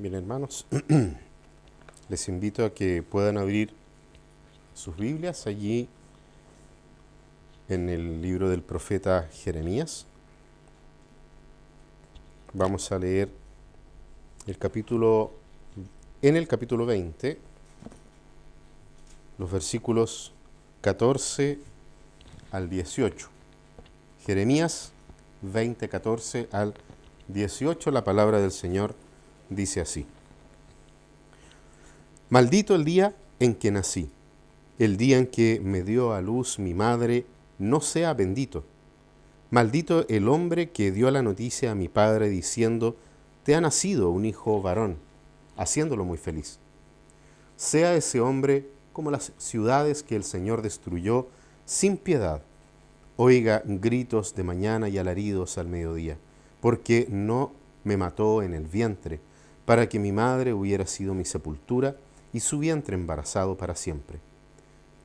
Bien, hermanos, les invito a que puedan abrir sus Biblias allí en el libro del profeta Jeremías. Vamos a leer en el capítulo 20, los versículos 14 al 18. Jeremías 20, 14 al 18, la palabra del Señor dice así: Maldito el día en que nací, el día en que me dio a luz mi madre, no sea bendito. Maldito el hombre que dio la noticia a mi padre diciendo, te ha nacido un hijo varón, haciéndolo muy feliz. Sea ese hombre como las ciudades que el Señor destruyó sin piedad. Oiga gritos de mañana y alaridos al mediodía, porque no me mató en el vientre, para que mi madre hubiera sido mi sepultura y su vientre embarazado para siempre.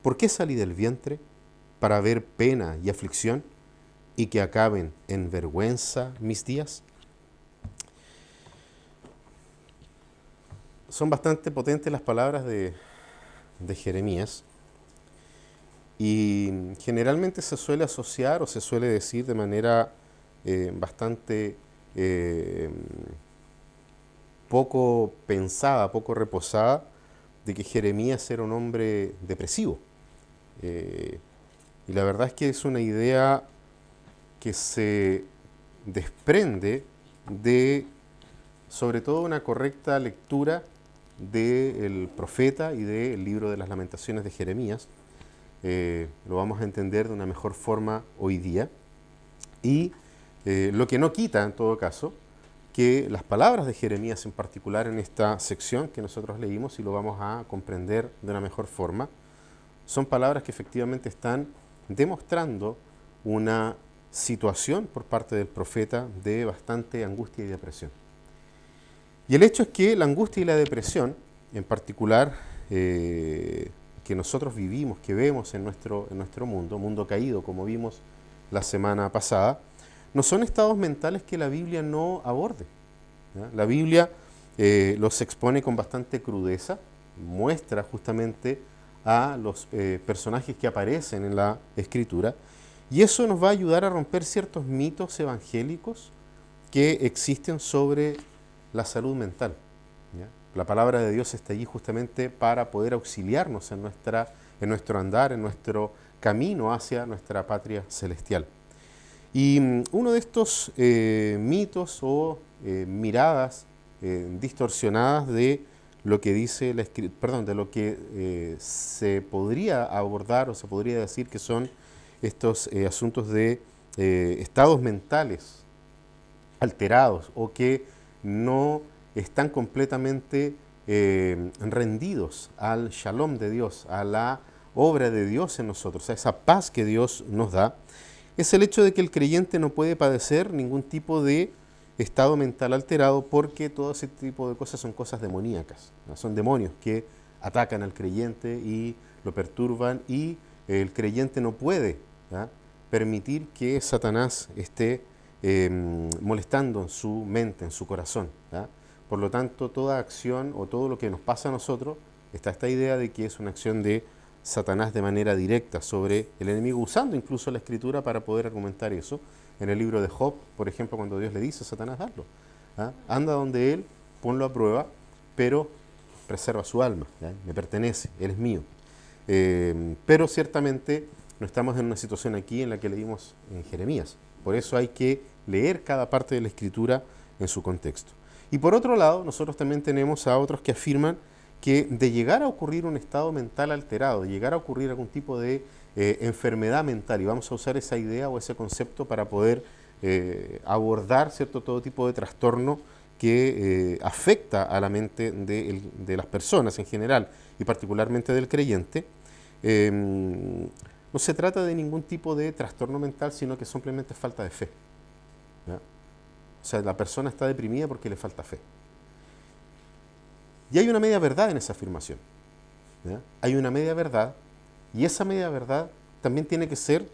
¿Por qué salí del vientre? ¿Para ver pena y aflicción y que acaben en vergüenza mis días? Son bastante potentes las palabras de Jeremías y generalmente se suele asociar o se suele decir de manera bastante poco pensada, poco reposada, de que Jeremías era un hombre depresivo. Y la verdad es que es una idea que se desprende de, sobre todo, una correcta lectura del profeta y del libro de las Lamentaciones de Jeremías. Lo vamos a entender de una mejor forma hoy día. Y lo que no quita, en todo caso, que las palabras de Jeremías en particular en esta sección que nosotros leímos y lo vamos a comprender de una mejor forma, son palabras que efectivamente están demostrando una situación por parte del profeta de bastante angustia y depresión. Y el hecho es que la angustia y la depresión, en particular, que nosotros vivimos, que vemos en nuestro mundo caído, como vimos la semana pasada, no son estados mentales que la Biblia no aborde, ¿ya? La Biblia los expone con bastante crudeza, muestra justamente a los personajes que aparecen en la Escritura, y eso nos va a ayudar a romper ciertos mitos evangélicos que existen sobre la salud mental, ¿ya? La palabra de Dios está allí justamente para poder auxiliarnos en nuestro andar, en nuestro camino hacia nuestra patria celestial. Y uno de estos mitos o miradas distorsionadas de lo que dice de lo que se podría abordar o se podría decir que son estos asuntos de estados mentales alterados o que no están completamente rendidos al shalom de Dios, a la obra de Dios en nosotros, a esa paz que Dios nos da, es el hecho de que el creyente no puede padecer ningún tipo de estado mental alterado porque todo ese tipo de cosas son cosas demoníacas, ¿no? Son demonios que atacan al creyente y lo perturban y el creyente no puede, ¿ya?, permitir que Satanás esté molestando en su mente, en su corazón, ¿ya? Por lo tanto, toda acción o todo lo que nos pasa a nosotros, está esta idea de que es una acción de Satanás de manera directa sobre el enemigo, usando incluso la Escritura para poder argumentar eso. En el libro de Job, por ejemplo, cuando Dios le dice a Satanás, hazlo, ¿ah? Anda donde él, ponlo a prueba, pero preserva su alma, ¿ya? Me pertenece, él es mío. Pero ciertamente no estamos en una situación aquí en la que leímos en Jeremías. Por eso hay que leer cada parte de la Escritura en su contexto. Y por otro lado, nosotros también tenemos a otros que afirman que de llegar a ocurrir un estado mental alterado, de llegar a ocurrir algún tipo de enfermedad mental, y vamos a usar esa idea o ese concepto para poder abordar todo tipo de trastorno que afecta a la mente de las personas en general y particularmente del creyente. No se trata de ningún tipo de trastorno mental, sino que simplemente falta de fe, ¿ya? O sea, la persona está deprimida porque le falta fe. Y hay una media verdad en esa afirmación, ¿ya? Hay una media verdad, y esa media verdad también tiene que ser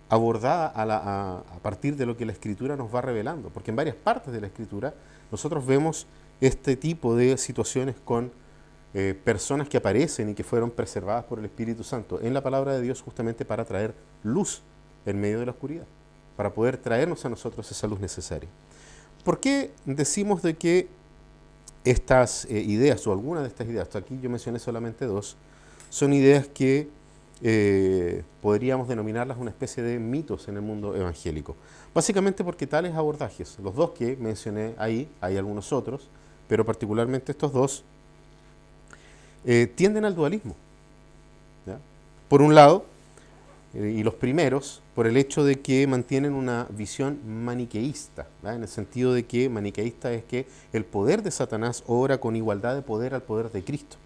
abordada a partir de lo que la Escritura nos va revelando, porque en varias partes de la Escritura nosotros vemos este tipo de situaciones con personas que aparecen y que fueron preservadas por el Espíritu Santo en la palabra de Dios justamente para traer luz en medio de la oscuridad, para poder traernos a nosotros esa luz necesaria. ¿Por qué decimos de que estas ideas, o algunas de estas ideas, hasta aquí yo mencioné solamente dos, son ideas que podríamos denominarlas una especie de mitos en el mundo evangélico? Básicamente porque tales abordajes, los dos que mencioné ahí, hay algunos otros, pero particularmente estos dos, tienden al dualismo, ¿ya? Por un lado, y los primeros, por el hecho de que mantienen una visión maniqueísta, ¿verdad? En el sentido de que maniqueísta es que el poder de Satanás obra con igualdad de poder al poder de Cristo,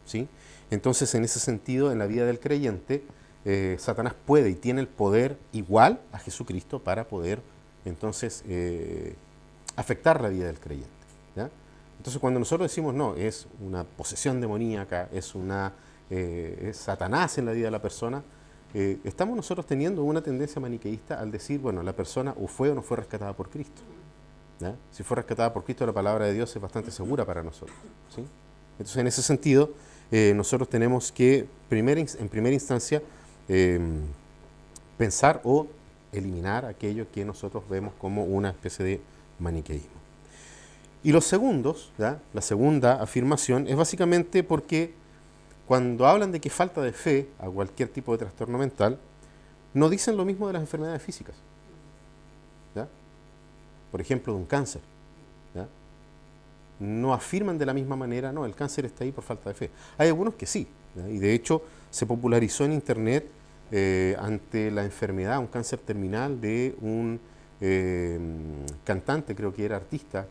¿sí? Entonces, en ese sentido, en la vida del creyente, Satanás puede y tiene el poder igual a Jesucristo para poder, entonces, afectar la vida del creyente, ¿ya? Entonces, cuando nosotros decimos, no, es una posesión demoníaca, es Satanás en la vida de la persona, estamos nosotros teniendo una tendencia maniqueísta al decir, bueno, la persona o fue o no fue rescatada por Cristo, ¿ya? Si fue rescatada por Cristo, la palabra de Dios es bastante segura para nosotros, ¿sí? Entonces, en ese sentido, nosotros tenemos que, en primera instancia, pensar o eliminar aquello que nosotros vemos como una especie de maniqueísmo. Y los segundos, ¿ya? La segunda afirmación es básicamente porque cuando hablan de que falta de fe a cualquier tipo de trastorno mental, no dicen lo mismo de las enfermedades físicas, ¿ya? Por ejemplo, de un cáncer, ¿ya? No afirman de la misma manera, no, el cáncer está ahí por falta de fe. Hay algunos que sí, ¿ya? Y de hecho se popularizó en Internet ante la enfermedad, un cáncer terminal de un cantante, creo que era artista,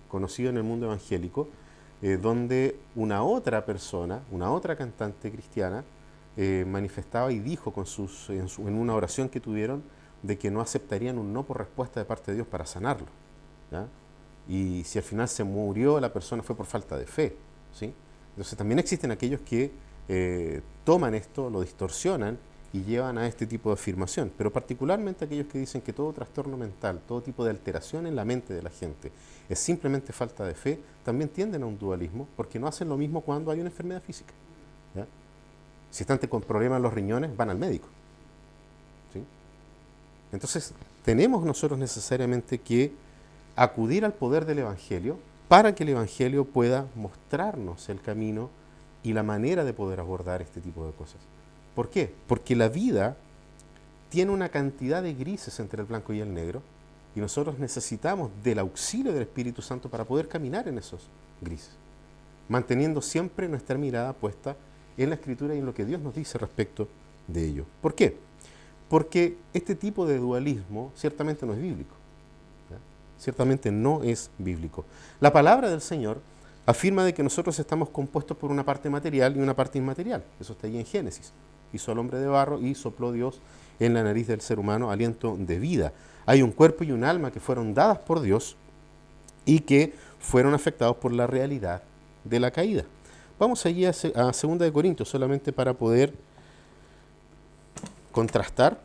conocido en el mundo evangélico, donde una otra persona, una otra cantante cristiana, manifestaba y dijo en una oración que tuvieron de que no aceptarían un no por respuesta de parte de Dios para sanarlo, ¿ya? Y si al final se murió la persona fue por falta de fe, ¿sí? Entonces también existen aquellos que toman esto, lo distorsionan y llevan a este tipo de afirmación, pero particularmente aquellos que dicen que todo trastorno mental, todo tipo de alteración en la mente de la gente es simplemente falta de fe, también tienden a un dualismo porque no hacen lo mismo cuando hay una enfermedad física, ¿ya? Si están con problemas en los riñones, van al médico, ¿sí? Entonces tenemos nosotros necesariamente que acudir al poder del Evangelio para que el Evangelio pueda mostrarnos el camino y la manera de poder abordar este tipo de cosas. ¿Por qué? Porque la vida tiene una cantidad de grises entre el blanco y el negro y nosotros necesitamos del auxilio del Espíritu Santo para poder caminar en esos grises, manteniendo siempre nuestra mirada puesta en la Escritura y en lo que Dios nos dice respecto de ello. ¿Por qué? Porque este tipo de dualismo ciertamente no es bíblico, ¿ya? Ciertamente no es bíblico. La palabra del Señor afirma de que nosotros estamos compuestos por una parte material y una parte inmaterial. Eso está ahí en Génesis. Hizo al hombre de barro y sopló Dios en la nariz del ser humano aliento de vida. Hay un cuerpo y un alma que fueron dadas por Dios y que fueron afectados por la realidad de la caída. Vamos allí a 2 de Corintios solamente para poder contrastar.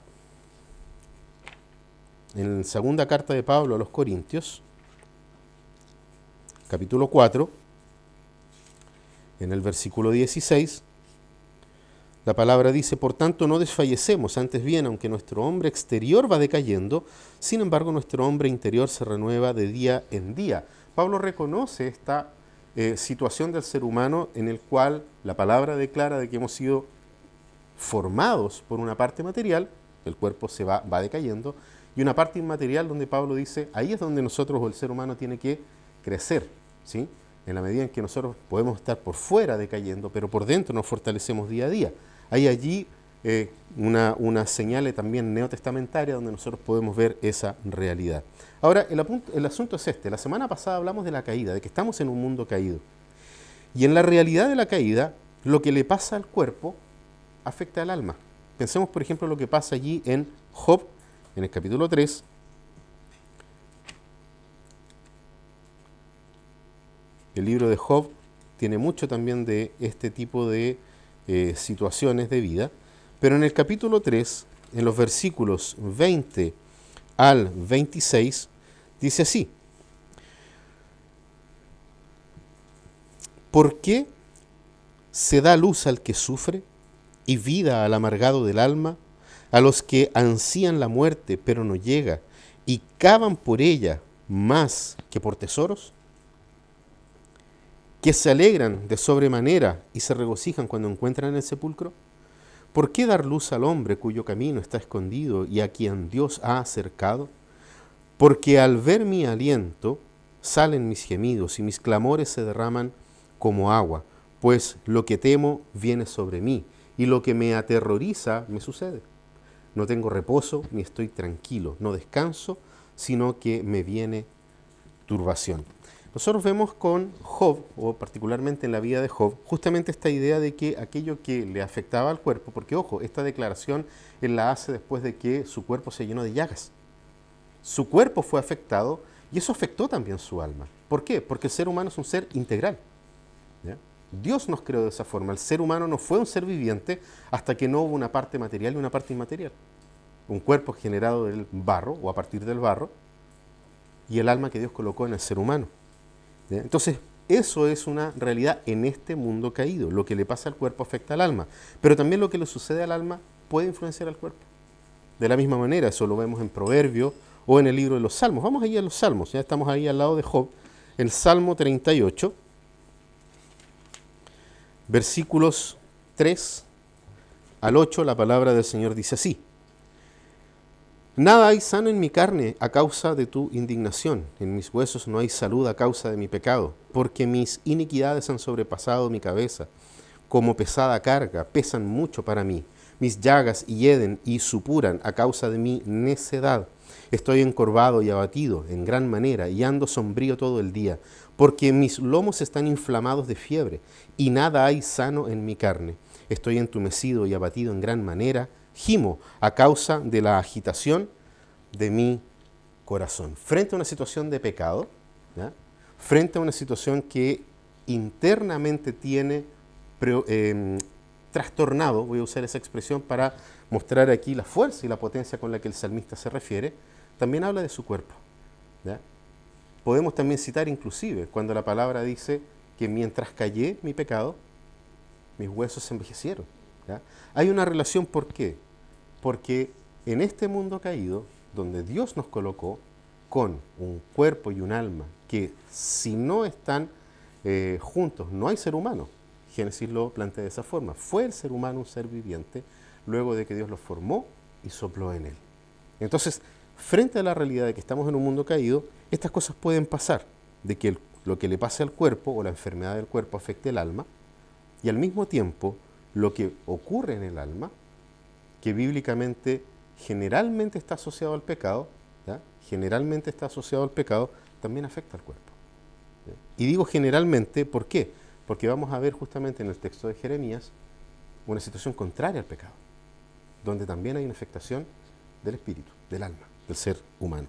En la segunda carta de Pablo a los Corintios, capítulo 4, en el versículo 16, la palabra dice: por tanto no desfallecemos, antes bien, aunque nuestro hombre exterior va decayendo, sin embargo nuestro hombre interior se renueva de día en día. Pablo reconoce esta situación del ser humano en el cual la palabra declara de que hemos sido formados por una parte material, el cuerpo va decayendo, y una parte inmaterial donde Pablo dice, ahí es donde nosotros o el ser humano tiene que crecer, ¿sí? En la medida en que nosotros podemos estar por fuera decayendo, pero por dentro nos fortalecemos día a día. Hay allí una señal también neotestamentaria donde nosotros podemos ver esa realidad. Ahora, el asunto es este. La semana pasada hablamos de la caída, de que estamos en un mundo caído. Y en la realidad de la caída, lo que le pasa al cuerpo afecta al alma. Pensemos, por ejemplo, lo que pasa allí en Job, en el capítulo 3. El libro de Job tiene mucho también de este tipo de situaciones de vida, pero en el capítulo 3, en los versículos 20 al 26, dice así: ¿Por qué se da luz al que sufre y vida al amargado del alma, a los que ansían la muerte pero no llega y cavan por ella más que por tesoros? ¿Que se alegran de sobremanera y se regocijan cuando encuentran el sepulcro? ¿Por qué dar luz al hombre cuyo camino está escondido y a quien Dios ha acercado? Porque al ver mi aliento salen mis gemidos y mis clamores se derraman como agua, pues lo que temo viene sobre mí y lo que me aterroriza me sucede. No tengo reposo ni estoy tranquilo, no descanso, sino que me viene turbación. Nosotros vemos con Job, o particularmente en la vida de Job, justamente esta idea de que aquello que le afectaba al cuerpo, porque ojo, esta declaración él la hace después de que su cuerpo se llenó de llagas. Su cuerpo fue afectado y eso afectó también su alma. ¿Por qué? Porque el ser humano es un ser integral. ¿Ya? Dios nos creó de esa forma. El ser humano no fue un ser viviente hasta que no hubo una parte material y una parte inmaterial. Un cuerpo generado del barro o a partir del barro y el alma que Dios colocó en el ser humano. ¿Ya? Entonces, eso es una realidad en este mundo caído. Lo que le pasa al cuerpo afecta al alma, pero también lo que le sucede al alma puede influenciar al cuerpo. De la misma manera, eso lo vemos en Proverbios o en el libro de los Salmos. Vamos ahí a los Salmos, ya estamos ahí al lado de Job. El Salmo 38, versículos 3 al 8, la palabra del Señor dice así: Nada hay sano en mi carne a causa de tu indignación, en mis huesos no hay salud a causa de mi pecado, porque mis iniquidades han sobrepasado mi cabeza, como pesada carga, pesan mucho para mí. Mis llagas hieden y supuran a causa de mi necedad. Estoy encorvado y abatido en gran manera y ando sombrío todo el día, porque mis lomos están inflamados de fiebre y nada hay sano en mi carne. Estoy entumecido y abatido en gran manera, gimo a causa de la agitación de mi corazón. Frente a una situación de pecado, ¿ya? Frente a una situación que internamente tiene trastornado, voy a usar esa expresión para mostrar aquí la fuerza y la potencia con la que el salmista se refiere, también habla de su cuerpo. ¿Ya? Podemos también citar inclusive cuando la palabra dice que mientras callé mi pecado, mis huesos se envejecieron. ¿Ya? Hay una relación, ¿por qué? Porque en este mundo caído, donde Dios nos colocó, con un cuerpo y un alma, que si no están juntos, no hay ser humano. Génesis lo plantea de esa forma. Fue el ser humano un ser viviente luego de que Dios lo formó y sopló en él. Entonces, frente a la realidad de que estamos en un mundo caído, estas cosas pueden pasar, de que lo que le pase al cuerpo o la enfermedad del cuerpo afecte el alma, y al mismo tiempo lo que ocurre en el alma, que bíblicamente generalmente está asociado al pecado, ¿ya? Generalmente está asociado al pecado, también afecta al cuerpo. ¿Ya? Y digo generalmente, ¿por qué? Porque vamos a ver justamente en el texto de Jeremías una situación contraria al pecado, donde también hay una afectación del espíritu, del alma, del ser humano.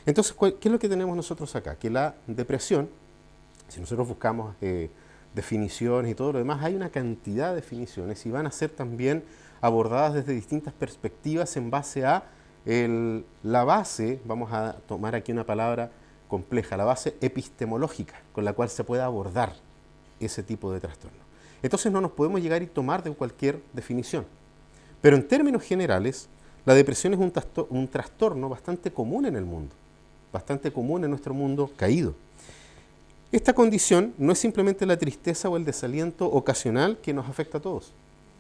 Entonces, ¿qué es lo que tenemos nosotros acá? Que la depresión, si nosotros buscamos definiciones y todo lo demás, hay una cantidad de definiciones y van a ser también abordadas desde distintas perspectivas en base a la base, vamos a tomar aquí una palabra compleja, la base epistemológica con la cual se puede abordar ese tipo de trastorno. Entonces no nos podemos llegar y tomar de cualquier definición. Pero en términos generales, la depresión es un trastorno bastante común en el mundo, bastante común en nuestro mundo caído. Esta condición no es simplemente la tristeza o el desaliento ocasional que nos afecta a todos.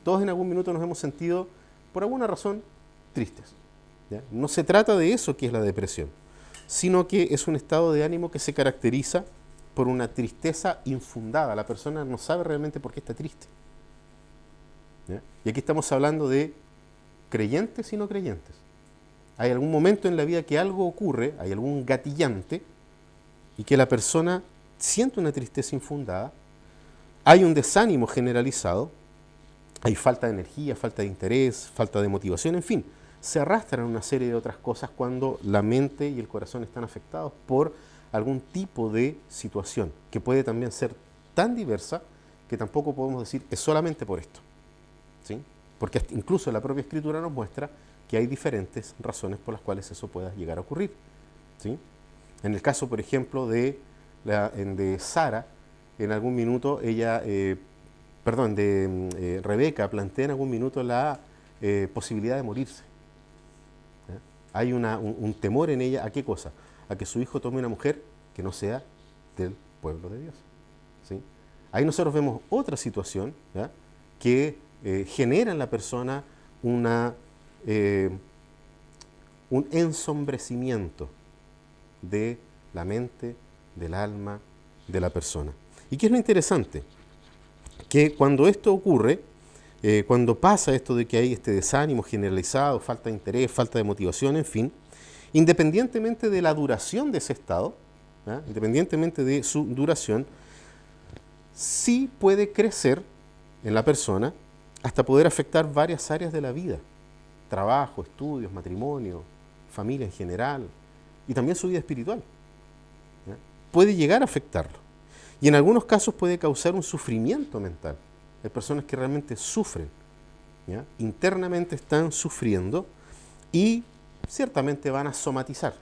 Todos en algún minuto nos hemos sentido, por alguna razón, tristes. ¿Ya? No se trata de eso que es la depresión, sino que es un estado de ánimo que se caracteriza por una tristeza infundada. La persona no sabe realmente por qué está triste. ¿Ya? Y aquí estamos hablando de creyentes y no creyentes. Hay algún momento en la vida que algo ocurre, hay algún gatillante, y que la persona siente una tristeza infundada, hay un desánimo generalizado, hay falta de energía, falta de interés, falta de motivación, en fin, se arrastran una serie de otras cosas cuando la mente y el corazón están afectados por algún tipo de situación, que puede también ser tan diversa que tampoco podemos decir es solamente por esto, ¿sí? Porque incluso la propia Escritura nos muestra que hay diferentes razones por las cuales eso pueda llegar a ocurrir, ¿sí? En el caso, por ejemplo, de Sara, en algún minuto Rebeca plantea en algún minuto la posibilidad de morirse. ¿Ya? Hay un temor en ella, ¿a qué cosa? A que su hijo tome una mujer que no sea del pueblo de Dios. ¿Sí? Ahí nosotros vemos otra situación, ¿ya?, que genera en la persona un ensombrecimiento de la mente, del alma de la persona. ¿Y qué es lo interesante? Que cuando esto ocurre, cuando pasa esto de que hay este desánimo generalizado, falta de interés, falta de motivación, en fin, independientemente de la duración de ese estado, ¿ya?, independientemente de su duración, sí puede crecer en la persona hasta poder afectar varias áreas de la vida: trabajo, estudios, matrimonio, familia en general, y también su vida espiritual. ¿Ya? Puede llegar a afectarlo. Y en algunos casos puede causar un sufrimiento mental. Hay personas que realmente sufren, ¿ya?, internamente están sufriendo y ciertamente van a somatizar.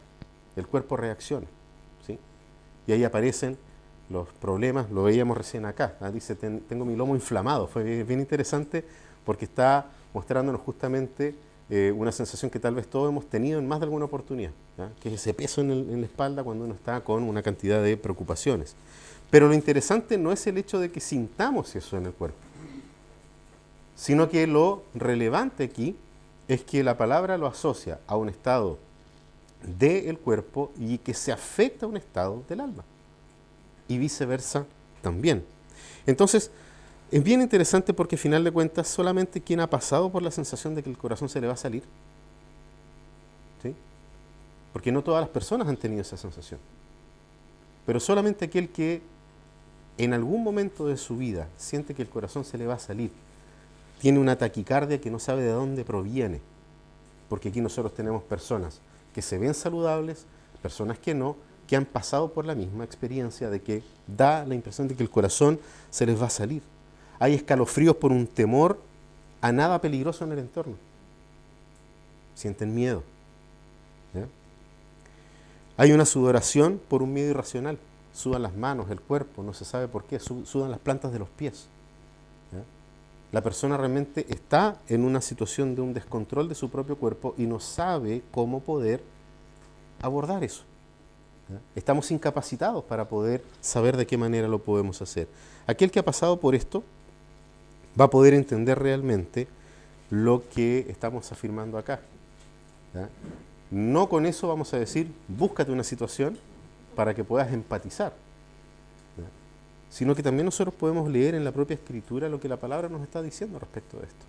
El cuerpo reacciona, ¿sí? Y ahí aparecen los problemas, lo veíamos recién acá. Dice, tengo mi lomo inflamado. Fue bien interesante porque está mostrándonos justamente una sensación que tal vez todos hemos tenido en más de alguna oportunidad, ¿ya?, que es ese peso en la espalda cuando uno está con una cantidad de preocupaciones. Pero lo interesante no es el hecho de que sintamos eso en el cuerpo, sino que lo relevante aquí es que la palabra lo asocia a un estado del cuerpo y que se afecta a un estado del alma, y viceversa también. Entonces, es bien interesante porque al final de cuentas solamente quien ha pasado por la sensación de que el corazón se le va a salir, ¿sí?, porque no todas las personas han tenido esa sensación, pero solamente aquel que en algún momento de su vida siente que el corazón se le va a salir, tiene una taquicardia que no sabe de dónde proviene, porque aquí nosotros tenemos personas que se ven saludables, personas que no, que han pasado por la misma experiencia de que da la impresión de que el corazón se les va a salir. Hay escalofríos por un temor a nada peligroso en el entorno. Sienten miedo, ¿ya? Hay una sudoración por un miedo irracional. Sudan las manos, el cuerpo, no se sabe por qué, sudan las plantas de los pies, ¿ya? La persona realmente está en una situación de un descontrol de su propio cuerpo y no sabe cómo poder abordar eso, ¿ya? Estamos incapacitados para poder saber de qué manera lo podemos hacer. Aquel que ha pasado por esto va a poder entender realmente lo que estamos afirmando acá, ¿ya? No con eso vamos a decir, búscate una situación para que puedas empatizar, ¿ya?, sino que también nosotros podemos leer en la propia Escritura lo que la palabra nos está diciendo respecto de esto,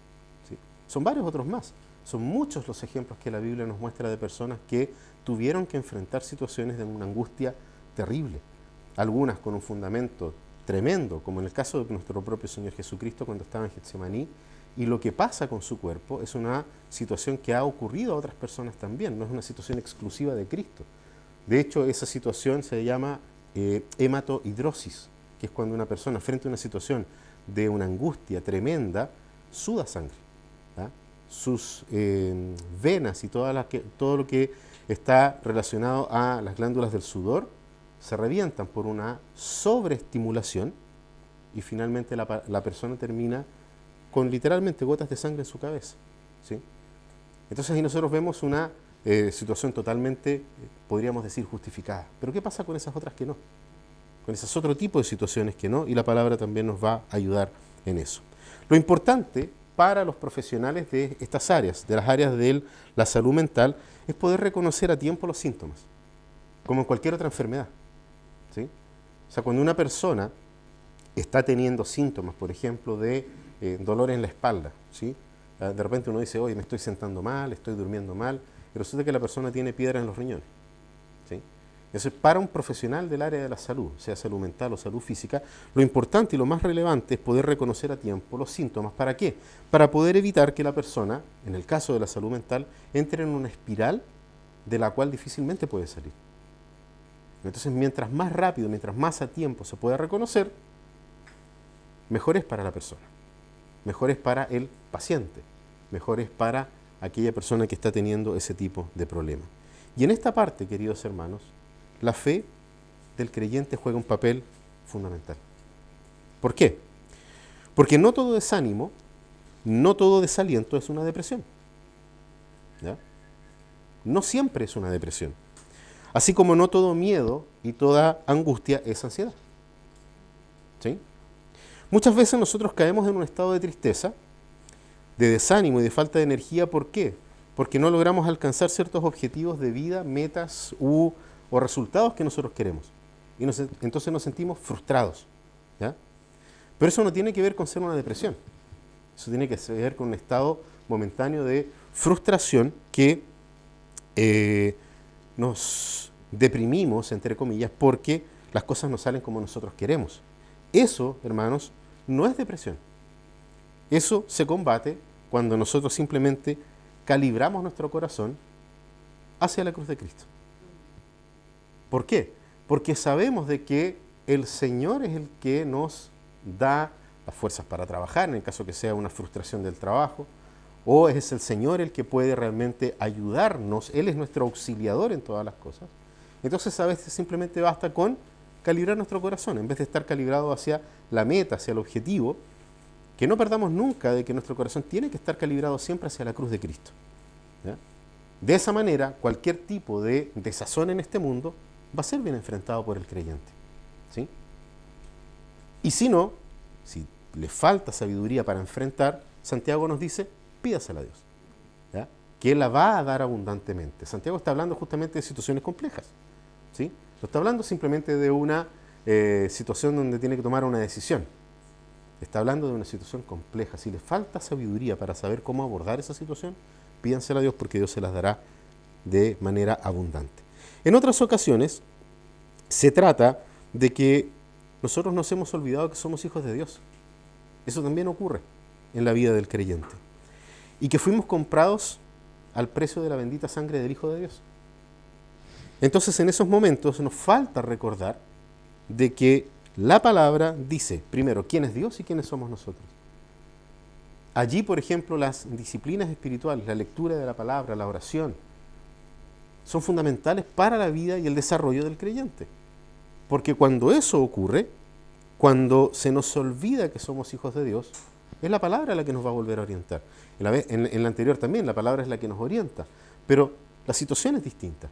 ¿sí? Son varios otros más, son muchos los ejemplos que la Biblia nos muestra de personas que tuvieron que enfrentar situaciones de una angustia terrible, algunas con un fundamento tremendo, como en el caso de nuestro propio Señor Jesucristo cuando estaba en Getsemaní, y lo que pasa con su cuerpo es una situación que ha ocurrido a otras personas también, no es una situación exclusiva de Cristo. De hecho, esa situación se llama hematohidrosis, que es cuando una persona frente a una situación de una angustia tremenda suda sangre, ¿ya? Sus venas y todo lo que está relacionado a las glándulas del sudor se revientan por una sobreestimulación y finalmente la persona termina con literalmente gotas de sangre en su cabeza, ¿sí? Entonces ahí nosotros vemos una situación totalmente, podríamos decir, justificada. Pero ¿qué pasa con esas otras que no? Con esas otro tipo de situaciones que no, y la palabra también nos va a ayudar en eso. Lo importante para los profesionales de estas áreas, de las áreas de la salud mental, es poder reconocer a tiempo los síntomas, como en cualquier otra enfermedad, ¿sí? O sea, cuando una persona está teniendo síntomas, por ejemplo, de dolor en la espalda, ¿sí?, de repente uno dice, oye, me estoy sentando mal, estoy durmiendo mal, y resulta que la persona tiene piedra en los riñones, ¿sí? Entonces, para un profesional del área de la salud, sea salud mental o salud física, lo importante y lo más relevante es poder reconocer a tiempo los síntomas. ¿Para qué? Para poder evitar que la persona, en el caso de la salud mental, entre en una espiral de la cual difícilmente puede salir. Entonces, mientras más rápido, mientras más a tiempo se pueda reconocer, mejor es para la persona, mejor es para el paciente, mejor es para aquella persona que está teniendo ese tipo de problema. Y en esta parte, queridos hermanos, la fe del creyente juega un papel fundamental. ¿Por qué? Porque no todo desánimo, no todo desaliento es una depresión. ¿Ya? No siempre es una depresión. Así como no todo miedo y toda angustia es ansiedad. ¿Sí? Muchas veces nosotros caemos en un estado de tristeza, de desánimo y de falta de energía. ¿Por qué? Porque no logramos alcanzar ciertos objetivos de vida, metas o resultados que nosotros queremos. Y entonces nos sentimos frustrados. ¿Ya? Pero eso no tiene que ver con ser una depresión. Eso tiene que ver con un estado momentáneo de frustración que nos deprimimos, entre comillas, porque las cosas no salen como nosotros queremos. Eso, hermanos, no es depresión. Eso se combate cuando nosotros simplemente calibramos nuestro corazón hacia la cruz de Cristo. ¿Por qué? Porque sabemos de que el Señor es el que nos da las fuerzas para trabajar, en el caso que sea una frustración del trabajo, o es el Señor el que puede realmente ayudarnos, Él es nuestro auxiliador en todas las cosas. Entonces a veces simplemente basta con calibrar nuestro corazón, en vez de estar calibrado hacia la meta, hacia el objetivo, que no perdamos nunca de que nuestro corazón tiene que estar calibrado siempre hacia la cruz de Cristo. ¿Ya? De esa manera, cualquier tipo de desazón en este mundo va a ser bien enfrentado por el creyente. ¿Sí? Y si no, si le falta sabiduría para enfrentar, Santiago nos dice, pídasela a Dios, ¿ya? Que Él la va a dar abundantemente. Santiago está hablando justamente de situaciones complejas. ¿Sí? No está hablando simplemente de una situación donde tiene que tomar una decisión. Está hablando de una situación compleja. Si le falta sabiduría para saber cómo abordar esa situación, pídansela a Dios porque Dios se las dará de manera abundante. En otras ocasiones, se trata de que nosotros nos hemos olvidado que somos hijos de Dios. Eso también ocurre en la vida del creyente. Y que fuimos comprados al precio de la bendita sangre del Hijo de Dios. Entonces, en esos momentos nos falta recordar de que la palabra dice, primero, quién es Dios y quiénes somos nosotros. Allí, por ejemplo, las disciplinas espirituales, la lectura de la palabra, la oración, son fundamentales para la vida y el desarrollo del creyente. Porque cuando eso ocurre, cuando se nos olvida que somos hijos de Dios, es la palabra la que nos va a volver a orientar. En la anterior también, la palabra es la que nos orienta, pero la situación es distinta.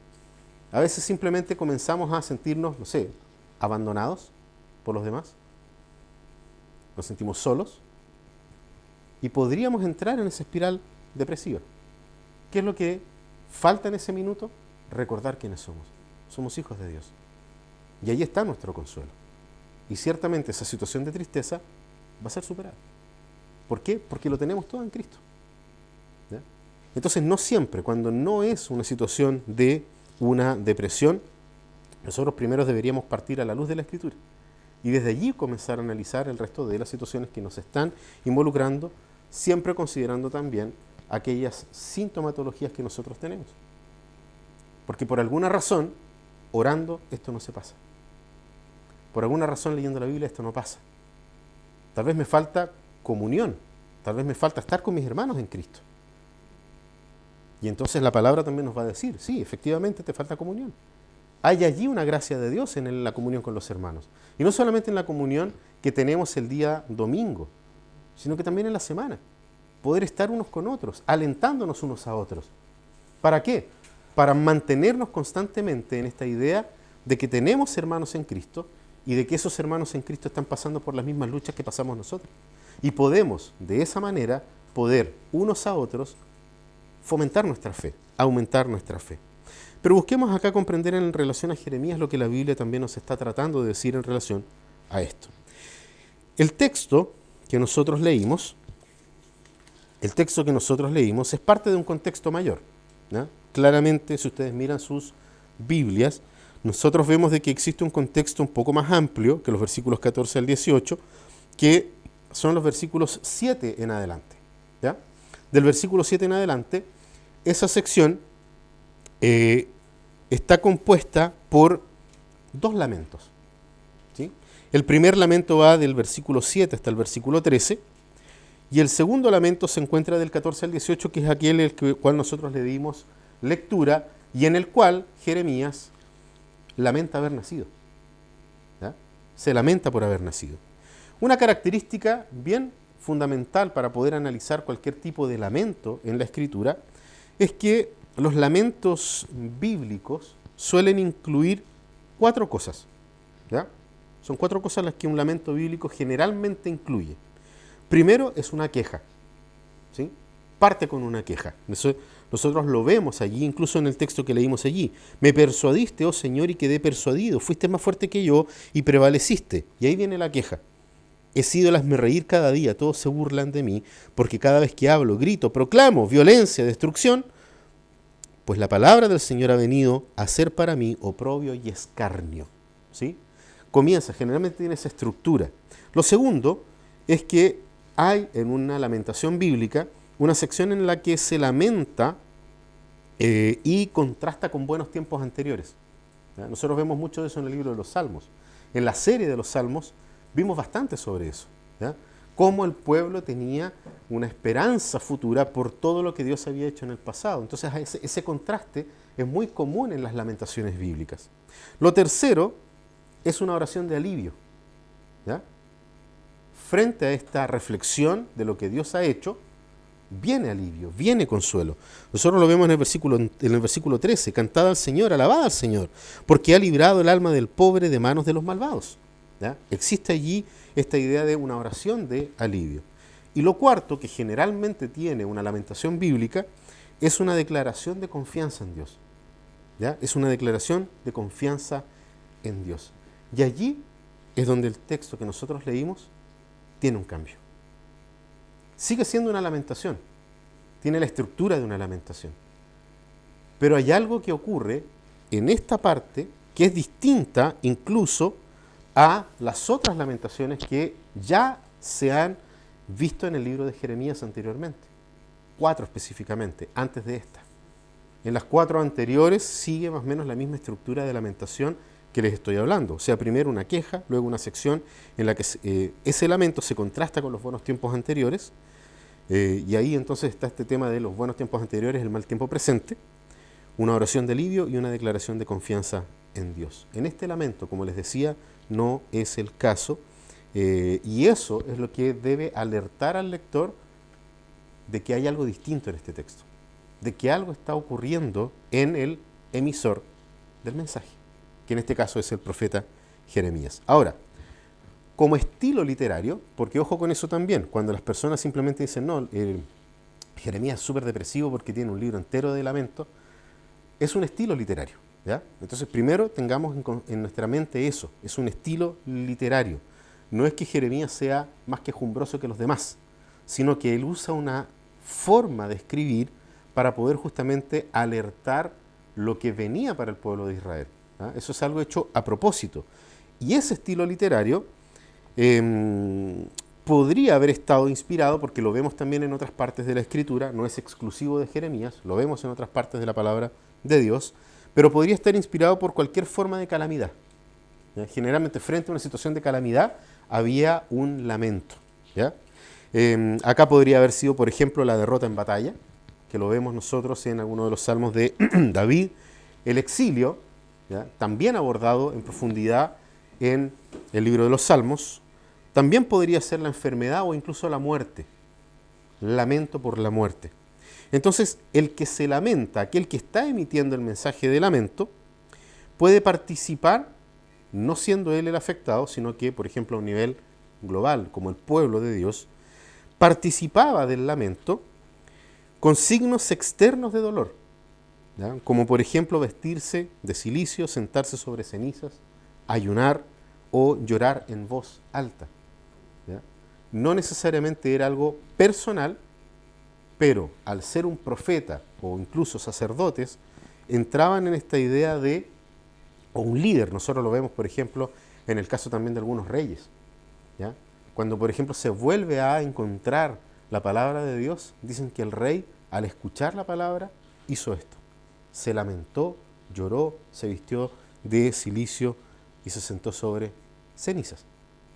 A veces simplemente comenzamos a sentirnos, no sé, abandonados por los demás, nos sentimos solos y podríamos entrar en esa espiral depresiva. ¿Qué es lo que falta en ese minuto? Recordar quiénes somos. Somos hijos de Dios. Y ahí está nuestro consuelo. Y ciertamente esa situación de tristeza va a ser superada. ¿Por qué? Porque lo tenemos todo en Cristo. ¿Ya? Entonces, no siempre, cuando no es una situación de una depresión, nosotros primero deberíamos partir a la luz de la Escritura y desde allí comenzar a analizar el resto de las situaciones que nos están involucrando, siempre considerando también aquellas sintomatologías que nosotros tenemos. Porque por alguna razón, orando, esto no se pasa. Por alguna razón, leyendo la Biblia, esto no pasa. Tal vez me falta comunión, tal vez me falta estar con mis hermanos en Cristo. Y entonces la palabra también nos va a decir, sí, efectivamente te falta comunión. Hay allí una gracia de Dios en la comunión con los hermanos. Y no solamente en la comunión que tenemos el día domingo, sino que también en la semana. Poder estar unos con otros, alentándonos unos a otros. ¿Para qué? Para mantenernos constantemente en esta idea de que tenemos hermanos en Cristo y de que esos hermanos en Cristo están pasando por las mismas luchas que pasamos nosotros. Y podemos, de esa manera, poder unos a otros fomentar nuestra fe, aumentar nuestra fe. Pero busquemos acá comprender en relación a Jeremías lo que la Biblia también nos está tratando de decir en relación a esto. El texto que nosotros leímos es parte de un contexto mayor, ¿no? Claramente, si ustedes miran sus Biblias, nosotros vemos de que existe un contexto un poco más amplio que los versículos 14 al 18, que son los versículos 7 en adelante. ¿Ya? Del versículo 7 en adelante, esa sección está compuesta por dos lamentos. ¿Sí? El primer lamento va del versículo 7 hasta el versículo 13, y el segundo lamento se encuentra del 14 al 18, que es aquel el cual nosotros le dimos lectura, y en el cual Jeremías lamenta haber nacido. ¿Ya? Se lamenta por haber nacido. Una característica bien fundamental para poder analizar cualquier tipo de lamento en la Escritura es que los lamentos bíblicos suelen incluir 4 cosas. ¿Ya? Son 4 cosas las que un lamento bíblico generalmente incluye. Primero es una queja, ¿sí? Parte con una queja. Eso nosotros lo vemos allí, incluso en el texto que leímos allí. Me persuadiste, oh Señor, y quedé persuadido. Fuiste más fuerte que yo y prevaleciste. Y ahí viene la queja. He sido el hazmerreír cada día, todos se burlan de mí, porque cada vez que hablo, grito, proclamo violencia, destrucción, pues la palabra del Señor ha venido a ser para mí oprobio y escarnio. ¿Sí? Comienza, generalmente tiene esa estructura. Lo segundo es que hay en una lamentación bíblica una sección en la que se lamenta y contrasta con buenos tiempos anteriores. ¿Ya? Nosotros vemos mucho de eso en el libro de los Salmos. En la serie de los Salmos vimos bastante sobre eso. ¿Ya? Cómo el pueblo tenía una esperanza futura por todo lo que Dios había hecho en el pasado. Entonces ese contraste es muy común en las lamentaciones bíblicas. Lo tercero es una oración de alivio. ¿Ya? Frente a esta reflexión de lo que Dios ha hecho, viene alivio, viene consuelo. Nosotros lo vemos en el versículo 13. Cantad al Señor, alabad al Señor, porque ha librado el alma del pobre de manos de los malvados. ¿Ya? Existe allí esta idea de una oración de alivio. Y lo cuarto, que generalmente tiene una lamentación bíblica, es una declaración de confianza en Dios. ¿Ya? Es una declaración de confianza en Dios. Y allí es donde el texto que nosotros leímos tiene un cambio. Sigue siendo una lamentación, tiene la estructura de una lamentación. Pero hay algo que ocurre en esta parte que es distinta incluso a las otras lamentaciones que ya se han visto en el libro de Jeremías anteriormente. 4 específicamente, antes de esta. En las 4 anteriores sigue más o menos la misma estructura de lamentación que les estoy hablando. O sea, primero una queja, luego una sección en la que ese lamento se contrasta con los buenos tiempos anteriores, y ahí entonces está este tema de los buenos tiempos anteriores, el mal tiempo presente, una oración de alivio y una declaración de confianza en Dios. En este lamento, como les decía, no es el caso, y eso es lo que debe alertar al lector de que hay algo distinto en este texto, de que algo está ocurriendo en el emisor del mensaje, que en este caso es el profeta Jeremías. Ahora, como estilo literario, porque ojo con eso también, cuando las personas simplemente dicen, no, Jeremías es súper depresivo porque tiene un libro entero de lamentos, es un estilo literario. ¿Ya? Entonces, primero tengamos en nuestra mente eso, es un estilo literario. No es que Jeremías sea más quejumbroso que los demás, sino que él usa una forma de escribir para poder justamente alertar lo que venía para el pueblo de Israel. ¿Ya? Eso es algo hecho a propósito. Y ese estilo literario podría haber estado inspirado, porque lo vemos también en otras partes de la Escritura, no es exclusivo de Jeremías, lo vemos en otras partes de la palabra de Dios, pero podría estar inspirado por cualquier forma de calamidad. ¿Ya? Generalmente frente a una situación de calamidad había un lamento. ¿Ya? Acá podría haber sido, por ejemplo, la derrota en batalla, que lo vemos nosotros en alguno de los salmos de David, el exilio, ¿ya? También abordado en profundidad en el libro de los Salmos. También podría ser la enfermedad o incluso la muerte, lamento por la muerte. Entonces, el que se lamenta, aquel que está emitiendo el mensaje de lamento, puede participar, no siendo él el afectado, sino que, por ejemplo, a un nivel global, como el pueblo de Dios, participaba del lamento con signos externos de dolor, ¿ya? Como por ejemplo vestirse de cilicio, sentarse sobre cenizas, ayunar o llorar en voz alta. ¿Ya? No necesariamente era algo personal, pero al ser un profeta o incluso sacerdotes, entraban en esta idea de, o un líder. Nosotros lo vemos, por ejemplo, en el caso también de algunos reyes. ¿Ya? Cuando, por ejemplo, se vuelve a encontrar la palabra de Dios, dicen que el rey, al escuchar la palabra, hizo esto. Se lamentó, lloró, se vistió de cilicio y se sentó sobre cenizas.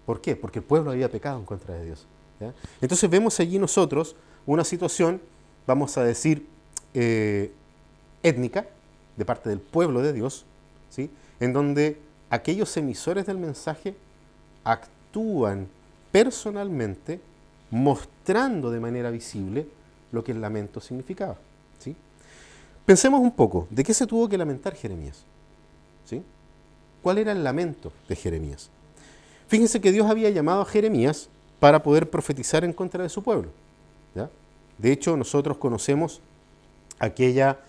¿Por qué? Porque el pueblo había pecado en contra de Dios. ¿Ya? Entonces vemos allí nosotros una situación, vamos a decir, étnica, de parte del pueblo de Dios, ¿sí? En donde aquellos emisores del mensaje actúan personalmente, mostrando de manera visible lo que el lamento significaba. ¿Sí? Pensemos un poco, ¿de qué se tuvo que lamentar Jeremías? ¿Sí? ¿Cuál era el lamento de Jeremías? Fíjense que Dios había llamado a Jeremías para poder profetizar en contra de su pueblo. ¿Ya? De hecho, nosotros conocemos aquella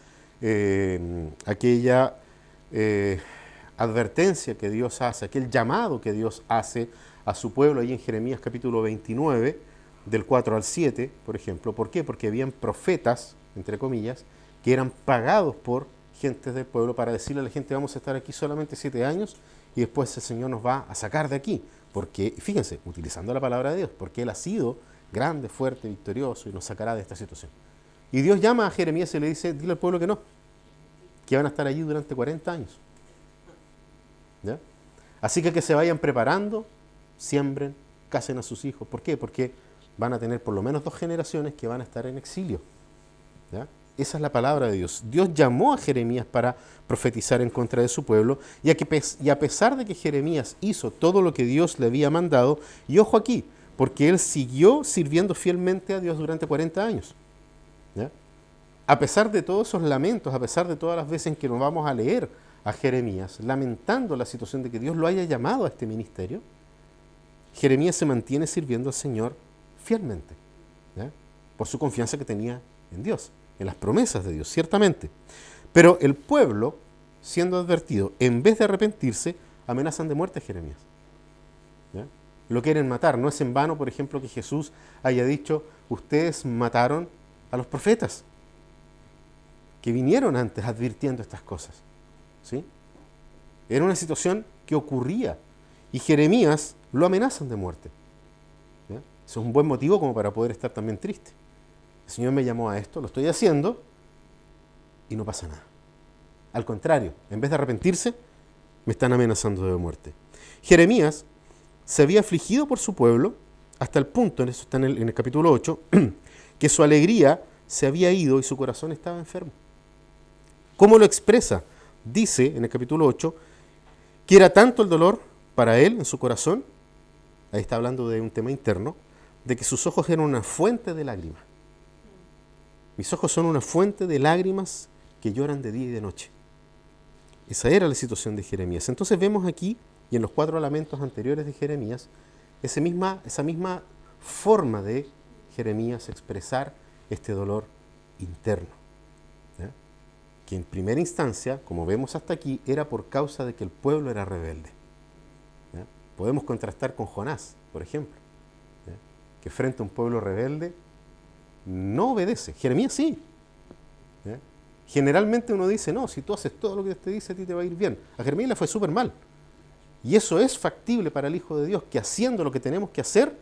advertencia que Dios hace, aquel llamado que Dios hace a su pueblo ahí en Jeremías capítulo 29, del 4 al 7, por ejemplo. ¿Por qué? Porque habían profetas, entre comillas, que eran pagados por gentes del pueblo para decirle a la gente: vamos a estar aquí solamente 7 años y después el Señor nos va a sacar de aquí. Porque, fíjense, utilizando la palabra de Dios, porque Él ha sido grande, fuerte, victorioso y nos sacará de esta situación. Y Dios llama a Jeremías y le dice: dile al pueblo que no, que van a estar allí durante 40 años. ¿Ya? Así que se vayan preparando, siembren, casen a sus hijos. ¿Por qué? Porque van a tener por lo menos 2 generaciones que van a estar en exilio. ¿Ya? Esa es la palabra de Dios. Dios llamó a Jeremías para profetizar en contra de su pueblo, y a pesar de que Jeremías hizo todo lo que Dios le había mandado, y ojo aquí, porque él siguió sirviendo fielmente a Dios durante 40 años. ¿Ya? A pesar de todos esos lamentos, a pesar de todas las veces en que nos vamos a leer a Jeremías lamentando la situación de que Dios lo haya llamado a este ministerio, Jeremías se mantiene sirviendo al Señor fielmente, ¿ya? Por su confianza que tenía en Dios, en las promesas de Dios, ciertamente. Pero el pueblo, siendo advertido, en vez de arrepentirse, amenazan de muerte a Jeremías. ¿Ya? Lo quieren matar. No es en vano, por ejemplo, que Jesús haya dicho: ustedes mataron a los profetas que vinieron antes advirtiendo estas cosas. ¿Sí? Era una situación que ocurría, y Jeremías lo amenazan de muerte. ¿Ya? Eso es un buen motivo como para poder estar también triste. El Señor me llamó a esto, lo estoy haciendo y no pasa nada. Al contrario, en vez de arrepentirse, me están amenazando de muerte. Jeremías se había afligido por su pueblo hasta el punto, en eso está en el capítulo 8, que su alegría se había ido y su corazón estaba enfermo. ¿Cómo lo expresa? Dice en el capítulo 8 que era tanto el dolor para él en su corazón, ahí está hablando de un tema interno, de que sus ojos eran una fuente de lágrimas. Mis ojos son una fuente de lágrimas que lloran de día y de noche. Esa era la situación de Jeremías. Entonces vemos aquí, y en los 4 lamentos anteriores de Jeremías, esa misma forma de Jeremías expresar este dolor interno. ¿Ya? Que en primera instancia, como vemos hasta aquí, era por causa de que el pueblo era rebelde. ¿Ya? Podemos contrastar con Jonás, por ejemplo, ¿ya? Que frente a un pueblo rebelde no obedece. Jeremías sí. ¿Ya? Generalmente uno dice: no, si tú haces todo lo que te dice, a ti te va a ir bien. A Jeremías le fue súper mal. Y eso es factible para el Hijo de Dios, que haciendo lo que tenemos que hacer,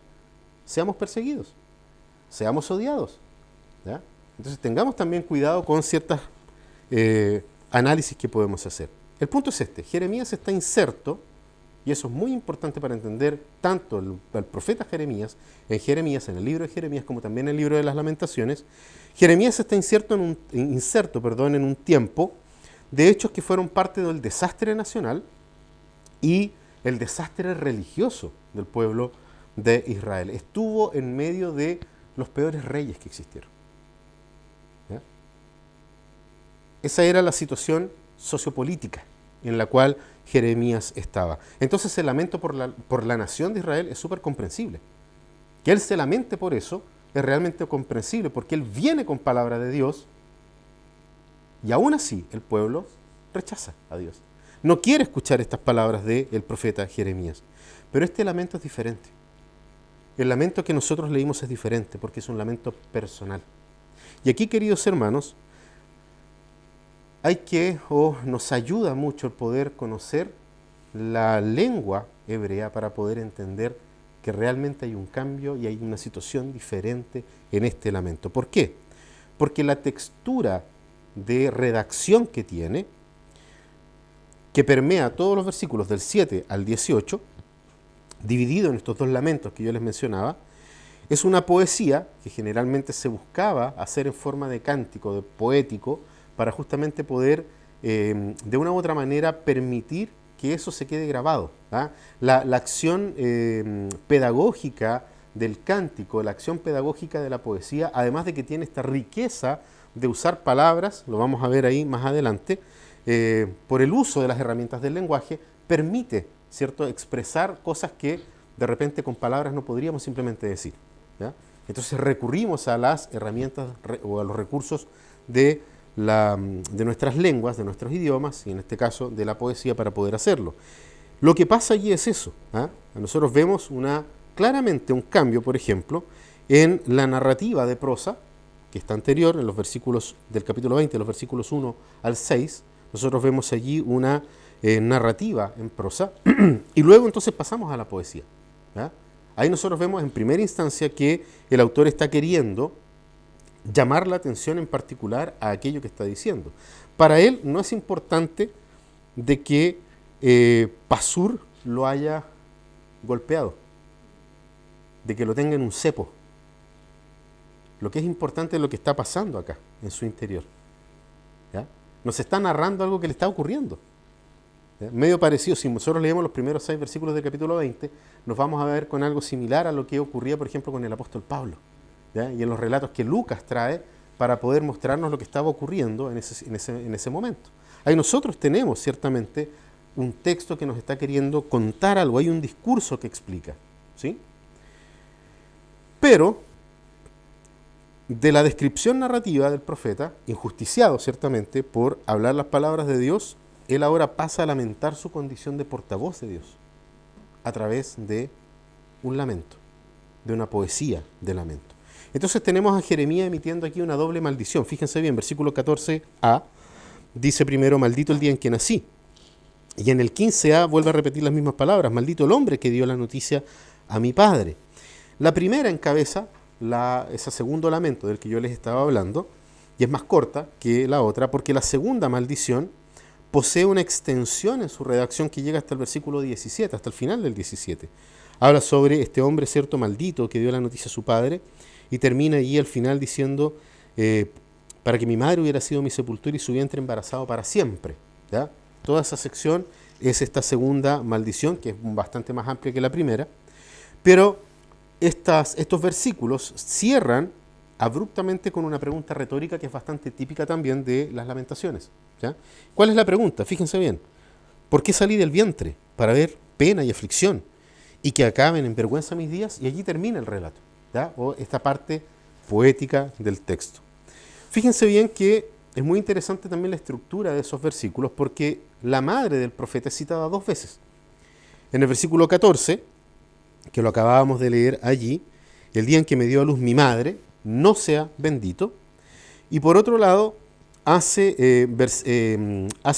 seamos perseguidos, seamos odiados. ¿Ya? Entonces tengamos también cuidado con ciertas análisis que podemos hacer. El punto es este: Jeremías está inserto, y eso es muy importante para entender tanto el profeta Jeremías, en el libro de Jeremías, como también en el libro de las Lamentaciones. Jeremías está inserto en un tiempo de hechos que fueron parte del desastre nacional y el desastre religioso del pueblo de Israel. Estuvo en medio de los peores reyes que existieron. ¿Ya? Esa era la situación sociopolítica en la cual Jeremías estaba. Entonces el lamento por la nación de Israel es súper comprensible. Que él se lamente por eso es realmente comprensible, porque él viene con palabra de Dios y aún así el pueblo rechaza a Dios. No quiere escuchar estas palabras del profeta Jeremías. Pero este lamento es diferente. El lamento que nosotros leímos es diferente porque es un lamento personal. Y aquí, queridos hermanos, nos ayuda mucho el poder conocer la lengua hebrea para poder entender que realmente hay un cambio y hay una situación diferente en este lamento. ¿Por qué? Porque la textura de redacción que tiene, que permea todos los versículos del 7 al 18, dividido en estos 2 lamentos que yo les mencionaba, es una poesía que generalmente se buscaba hacer en forma de cántico, de poético, para justamente poder, de una u otra manera, permitir que eso se quede grabado. ¿Ah? La acción pedagógica del cántico, la acción pedagógica de la poesía, además de que tiene esta riqueza de usar palabras, lo vamos a ver ahí más adelante, por el uso de las herramientas del lenguaje, permite, ¿cierto?, expresar cosas que de repente con palabras no podríamos simplemente decir. ¿Ya? Entonces recurrimos a las herramientas o a los recursos de nuestras lenguas, de nuestros idiomas, y en este caso de la poesía para poder hacerlo. Lo que pasa allí es eso. ¿Ah? Nosotros vemos claramente un cambio, por ejemplo, en la narrativa de prosa, que está anterior, en los versículos del capítulo 20, los versículos 1 al 6, nosotros vemos allí una narrativa en prosa, y luego entonces pasamos a la poesía. ¿Ya? Ahí nosotros vemos en primera instancia que el autor está queriendo llamar la atención en particular a aquello que está diciendo. Para él no es importante de que Pasur lo haya golpeado, de que lo tenga en un cepo. Lo que es importante es lo que está pasando acá, en su interior. ¿Ya? Nos está narrando algo que le está ocurriendo. ¿Ya? Medio parecido, si nosotros leemos los primeros 6 versículos del capítulo 20, nos vamos a ver con algo similar a lo que ocurría, por ejemplo, con el apóstol Pablo. ¿Ya? Y en los relatos que Lucas trae para poder mostrarnos lo que estaba ocurriendo en ese momento. Ahí nosotros tenemos ciertamente un texto que nos está queriendo contar algo, hay un discurso que explica. ¿Sí? Pero de la descripción narrativa del profeta, injusticiado ciertamente por hablar las palabras de Dios, él ahora pasa a lamentar su condición de portavoz de Dios a través de un lamento, de una poesía de lamento. Entonces tenemos a Jeremías emitiendo aquí una doble maldición. Fíjense bien, versículo 14a dice primero, maldito el día en que nací. Y en el 15a vuelve a repetir las mismas palabras, maldito el hombre que dio la noticia a mi padre. La primera encabeza ese segundo lamento del que yo les estaba hablando, y es más corta que la otra, porque la segunda maldición posee una extensión en su redacción que llega hasta el versículo 17, hasta el final del 17. Habla sobre este hombre, cierto, maldito, que dio la noticia a su padre, y termina allí al final diciendo, para que mi madre hubiera sido mi sepultura y su vientre embarazado para siempre. ¿Ya? Toda esa sección es esta segunda maldición, que es bastante más amplia que la primera, pero estos versículos cierran abruptamente con una pregunta retórica que es bastante típica también de las Lamentaciones. ¿Ya? ¿Cuál es la pregunta? Fíjense bien. ¿Por qué salí del vientre? Para ver pena y aflicción, y que acaben en vergüenza mis días, y allí termina el relato. ¿Ya? O esta parte poética del texto. Fíjense bien que es muy interesante también la estructura de esos versículos, porque la madre del profeta es citada 2 veces. En el versículo 14, que lo acabábamos de leer allí, el día en que me dio a luz mi madre, no sea bendito. Y por otro lado, hace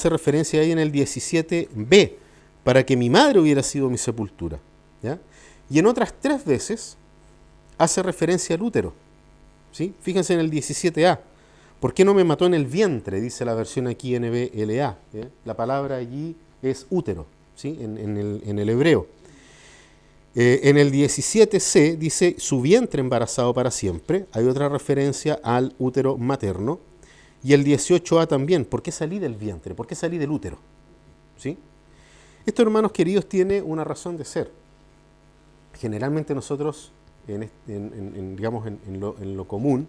referencia ahí en el 17b, para que mi madre hubiera sido mi sepultura. ¿Ya? Y en otras 3 veces hace referencia al útero. ¿Sí? Fíjense en el 17a. ¿Por qué no me mató en el vientre? Dice la versión aquí NBLA. ¿Ya? La palabra allí es útero, ¿sí? en el hebreo. En el 17c dice su vientre embarazado para siempre. Hay otra referencia al útero materno. Y el 18a también. ¿Por qué salí del vientre? ¿Por qué salí del útero? ¿Sí? Esto, hermanos queridos, tiene una razón de ser. Generalmente nosotros, digamos en lo común,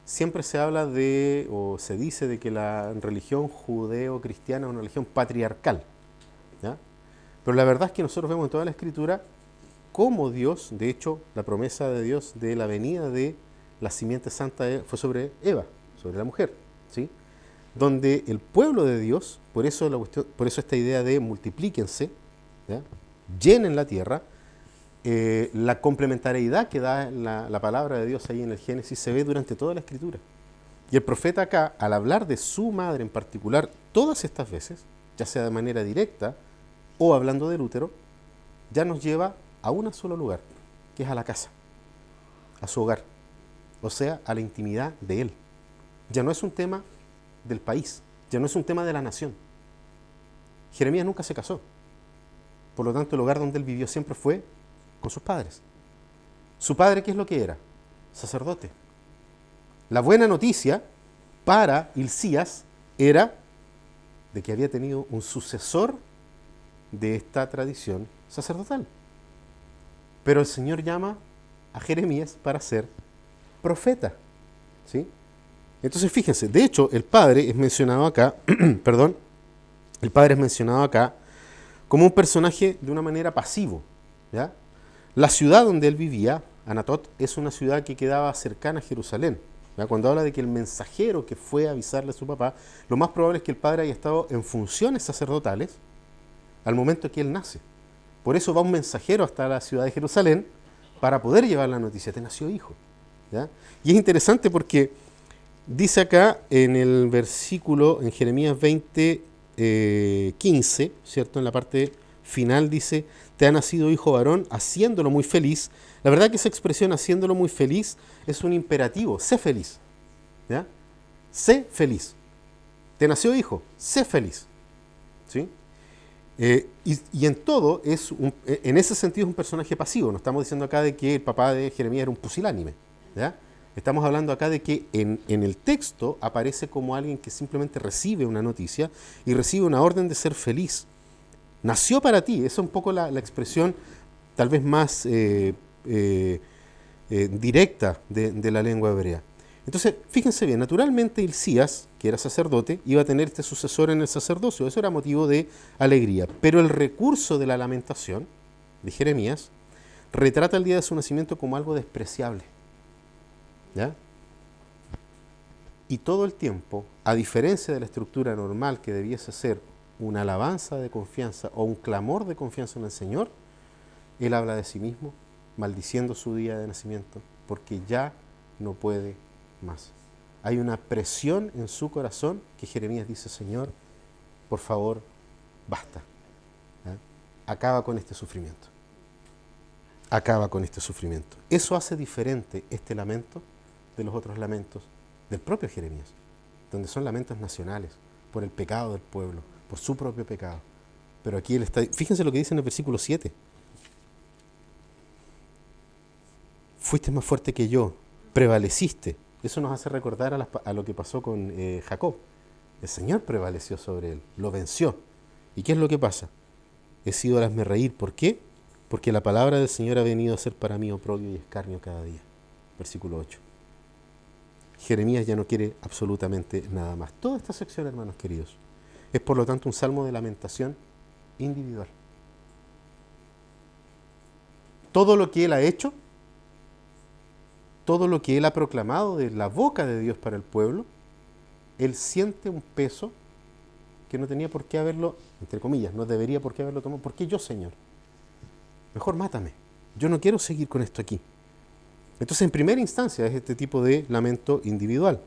siempre se habla de, o se dice de que la religión judeo-cristiana es una religión patriarcal. ¿Ya? Pero la verdad es que nosotros vemos en toda la Escritura cómo Dios, de hecho, la promesa de Dios de la venida de la simiente santa fue sobre Eva, sobre la mujer, ¿sí? Donde el pueblo de Dios, por eso esta idea de multiplíquense, ¿ya? Llenen la tierra, la complementariedad que da la palabra de Dios ahí en el Génesis se ve durante toda la Escritura. Y el profeta acá, al hablar de su madre en particular, todas estas veces, ya sea de manera directa o hablando del útero, ya nos lleva a un solo lugar, que es a la casa, a su hogar, o sea, a la intimidad de él. Ya no es un tema del país, ya no es un tema de la nación. Jeremías nunca se casó, por lo tanto el hogar donde él vivió siempre fue con sus padres. ¿Su padre qué es lo que era? Sacerdote. La buena noticia para Hilcías era de que había tenido un sucesor de esta tradición sacerdotal. Pero el Señor llama a Jeremías para ser profeta, ¿sí? Entonces fíjense, de hecho el padre es mencionado acá, perdón, el padre es mencionado acá como un personaje de una manera pasivo, ¿ya? La ciudad donde él vivía, Anatot, es una ciudad que quedaba cercana a Jerusalén, ¿ya? Cuando habla de que el mensajero que fue a avisarle a su papá, lo más probable es que el padre haya estado en funciones sacerdotales al momento que él nace. Por eso va un mensajero hasta la ciudad de Jerusalén para poder llevar la noticia, te nació hijo, ¿ya? Y es interesante porque dice acá en el versículo, en Jeremías 20, 15, ¿cierto? En la parte final dice, te ha nacido hijo varón, haciéndolo muy feliz. La verdad que esa expresión, haciéndolo muy feliz, es un imperativo, sé feliz, ¿ya? Sé feliz. Te nació hijo, sé feliz, ¿sí? Y en todo, en ese sentido es un personaje pasivo. No estamos diciendo acá de que el papá de Jeremías era un pusilánime, ¿ya? Estamos hablando acá de que en el texto aparece como alguien que simplemente recibe una noticia y recibe una orden de ser feliz. Nació para ti, esa es un poco la expresión tal vez más directa de la lengua hebrea. Entonces, fíjense bien, naturalmente Hilcías, que era sacerdote, iba a tener este sucesor en el sacerdocio, eso era motivo de alegría. Pero el recurso de la lamentación de Jeremías retrata el día de su nacimiento como algo despreciable, ¿ya? Y todo el tiempo, a diferencia de la estructura normal que debiese ser una alabanza de confianza o un clamor de confianza en el Señor, él habla de sí mismo, maldiciendo su día de nacimiento, porque ya no puede más. Hay una presión en su corazón que Jeremías dice, Señor, por favor, basta. ¿Ya? Acaba con este sufrimiento. Acaba con este sufrimiento. Eso hace diferente este lamento de los otros lamentos del propio Jeremías, donde son lamentos nacionales, por el pecado del pueblo, por su propio pecado. Pero aquí él está, fíjense lo que dice en el versículo 7. Fuiste más fuerte que yo, prevaleciste. Eso nos hace recordar a lo que pasó con Jacob. El Señor prevaleció sobre él, lo venció. ¿Y qué es lo que pasa? He sido hazme reír. ¿Por qué? Porque la palabra del Señor ha venido a ser para mí oprobio y escarnio cada día. Versículo 8. Jeremías ya no quiere absolutamente nada más. Toda esta sección, hermanos queridos, es por lo tanto un salmo de lamentación individual. Todo lo que él ha hecho, todo lo que él ha proclamado de la boca de Dios para el pueblo, él siente un peso que no tenía por qué haberlo, entre comillas, no debería por qué haberlo tomado. ¿Por qué yo, Señor? Mejor mátame. Yo no quiero seguir con esto aquí. Entonces, en primera instancia, es este tipo de lamento individual.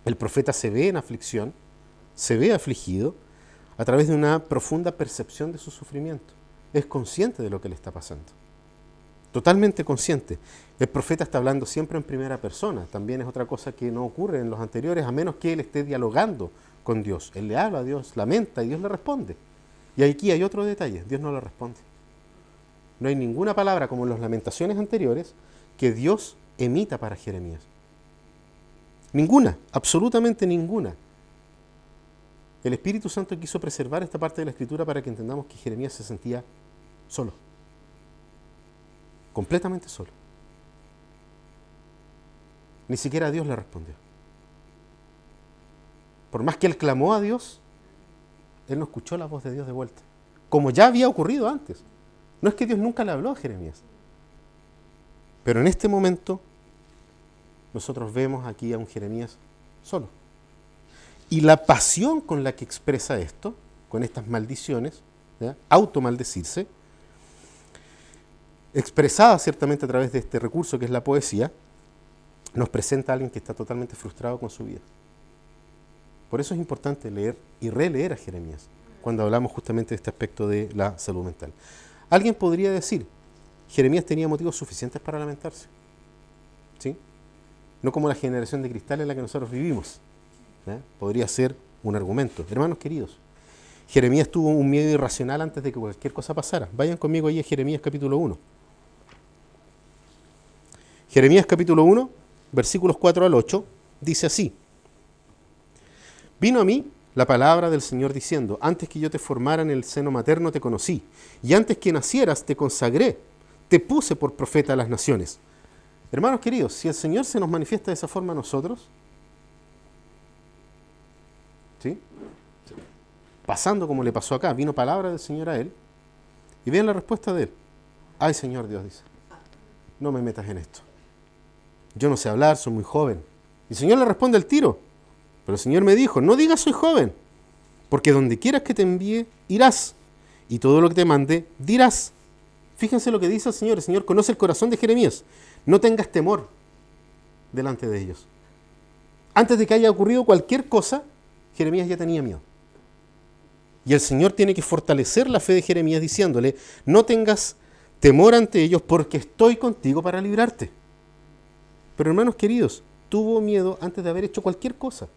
El profeta se ve en aflicción, se ve afligido a través de una profunda percepción de su sufrimiento. Es consciente de lo que le está pasando. Totalmente consciente. El profeta está hablando siempre en primera persona. También es otra cosa que no ocurre en los anteriores, a menos que él esté dialogando con Dios. Él le habla a Dios, lamenta y Dios le responde. Y aquí hay otro detalle, Dios no le responde. No hay ninguna palabra como en las lamentaciones anteriores que Dios emita para Jeremías. Ninguna, absolutamente ninguna. El Espíritu Santo quiso preservar esta parte de la Escritura para que entendamos que Jeremías se sentía solo. Completamente solo. Ni siquiera Dios le respondió. Por más que él clamó a Dios, él no escuchó la voz de Dios de vuelta. Como ya había ocurrido antes. No es que Dios nunca le habló a Jeremías. Pero en este momento, nosotros vemos aquí a un Jeremías solo. Y la pasión con la que expresa esto, con estas maldiciones, ¿ya? Automaldecirse, expresada ciertamente a través de este recurso que es la poesía, nos presenta a alguien que está totalmente frustrado con su vida. Por eso es importante leer y releer a Jeremías, cuando hablamos justamente de este aspecto de la salud mental. Alguien podría decir, Jeremías tenía motivos suficientes para lamentarse, ¿sí? No como la generación de cristal en la que nosotros vivimos, ¿ya? Podría ser un argumento. Hermanos queridos, Jeremías tuvo un miedo irracional antes de que cualquier cosa pasara. Vayan conmigo ahí a Jeremías capítulo 1. Jeremías capítulo 1, versículos 4 al 8, dice así. Vino a mí la palabra del Señor diciendo: antes que yo te formara en el seno materno te conocí, y antes que nacieras te consagré, te puse por profeta a las naciones. Hermanos queridos, si el Señor se nos manifiesta de esa forma a nosotros, ¿sí?, pasando como le pasó acá, vino palabra del Señor a él, y vean la respuesta de él: ay Señor Dios, dice, no me metas en esto, yo no sé hablar, soy muy joven. Y el Señor le responde al tiro, pero el Señor me dijo: no digas soy joven, porque donde quieras que te envíe, irás, y todo lo que te mande, dirás. Fíjense lo que dice el Señor conoce el corazón de Jeremías: no tengas temor delante de ellos. Antes de que haya ocurrido cualquier cosa, Jeremías ya tenía miedo. Y el Señor tiene que fortalecer la fe de Jeremías diciéndole: no tengas temor ante ellos, porque estoy contigo para librarte. Pero hermanos queridos, tuvo miedo antes de haber hecho cualquier cosa,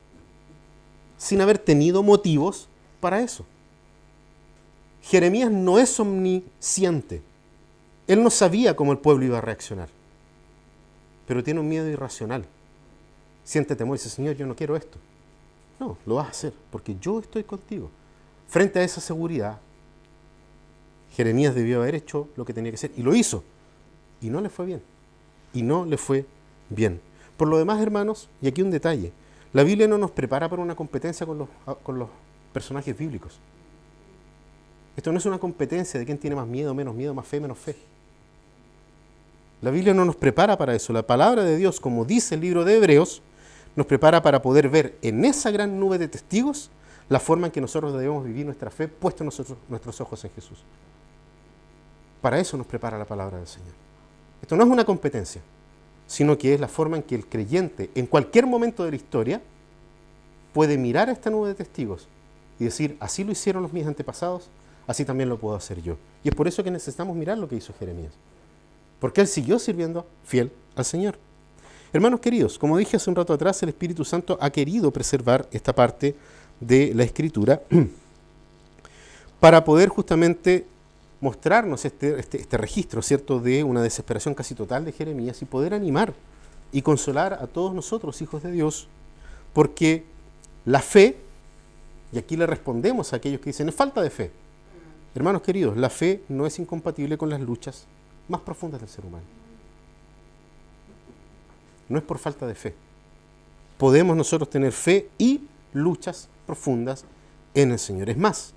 sin haber tenido motivos para eso. Jeremías no es omnisciente. Él no sabía cómo el pueblo iba a reaccionar, pero tiene un miedo irracional. Siente temor y dice: Señor, yo no quiero esto. No, lo vas a hacer porque yo estoy contigo. Frente a esa seguridad, Jeremías debió haber hecho lo que tenía que hacer, y lo hizo, y no le fue bien. Y no le fue bien. Por lo demás, hermanos, y aquí un detalle: la Biblia no nos prepara para una competencia con los personajes bíblicos. Esto no es una competencia de quién tiene más miedo, más fe, menos fe. La Biblia no nos prepara para eso. La palabra de Dios, como dice el libro de Hebreos, nos prepara para poder ver en esa gran nube de testigos la forma en que nosotros debemos vivir nuestra fe, puestos nuestros ojos en Jesús. Para eso nos prepara la palabra del Señor. Esto no es una competencia, sino que es la forma en que el creyente, en cualquier momento de la historia, puede mirar a esta nube de testigos y decir: así lo hicieron mis antepasados, así también lo puedo hacer yo. Y es por eso que necesitamos mirar lo que hizo Jeremías, porque él siguió sirviendo fiel al Señor. Hermanos queridos, como dije hace un rato atrás, el Espíritu Santo ha querido preservar esta parte de la Escritura para poder justamente mostrarnos este registro, ¿cierto?, de una desesperación casi total de Jeremías, y poder animar y consolar a todos nosotros, hijos de Dios, porque la fe, y aquí le respondemos a aquellos que dicen: es falta de fe. Hermanos queridos, la fe no es incompatible con las luchas más profundas del ser humano. No es por falta de fe. Podemos nosotros tener fe y luchas profundas en el Señor. Es más,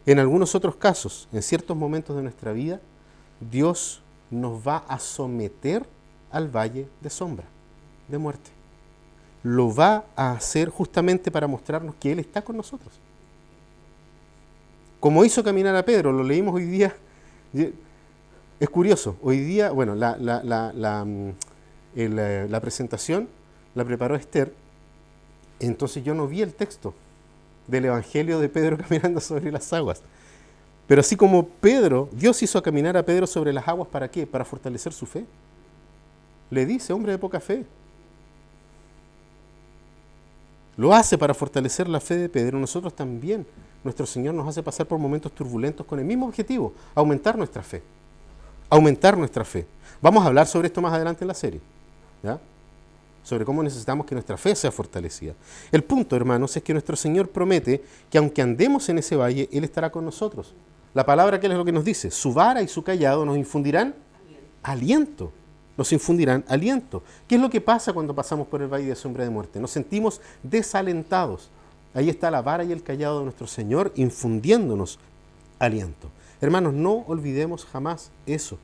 en algunos otros casos, en ciertos momentos de nuestra vida, Dios nos va a someter al valle de sombra, de muerte. Lo va a hacer justamente para mostrarnos que Él está con nosotros. Como hizo caminar a Pedro, lo leímos hoy día. Es curioso, hoy día, bueno, la presentación la preparó Esther, entonces yo no vi el texto del Evangelio de Pedro caminando sobre las aguas. Pero así como Pedro, Dios hizo caminar a Pedro sobre las aguas, ¿para qué? Para fortalecer su fe. Le dice: hombre de poca fe. Lo hace para fortalecer la fe de Pedro. Nosotros también, nuestro Señor nos hace pasar por momentos turbulentos con el mismo objetivo: aumentar nuestra fe. Aumentar nuestra fe. Vamos a hablar sobre esto más adelante en la serie, ¿ya?, sobre cómo necesitamos que nuestra fe sea fortalecida. El punto, hermanos, es que nuestro Señor promete que aunque andemos en ese valle, Él estará con nosotros. La palabra, ¿qué es lo que nos dice? Su vara y su cayado nos infundirán aliento. Nos infundirán aliento. ¿Qué es lo que pasa cuando pasamos por el valle de sombra de muerte? Nos sentimos desalentados. Ahí está la vara y el cayado de nuestro Señor infundiéndonos aliento. Hermanos, no olvidemos jamás eso.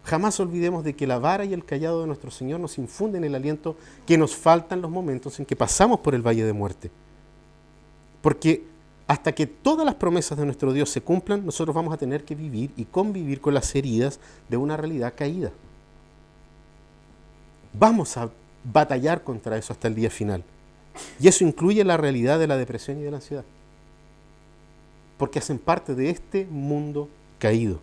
Jamás olvidemos de que la vara y el cayado de nuestro Señor nos infunden el aliento que nos falta en los momentos en que pasamos por el valle de muerte. Porque hasta que todas las promesas de nuestro Dios se cumplan, nosotros vamos a tener que vivir y convivir con las heridas de una realidad caída. Vamos a batallar contra eso hasta el día final. Y eso incluye la realidad de la depresión y de la ansiedad, porque hacen parte de este mundo caído.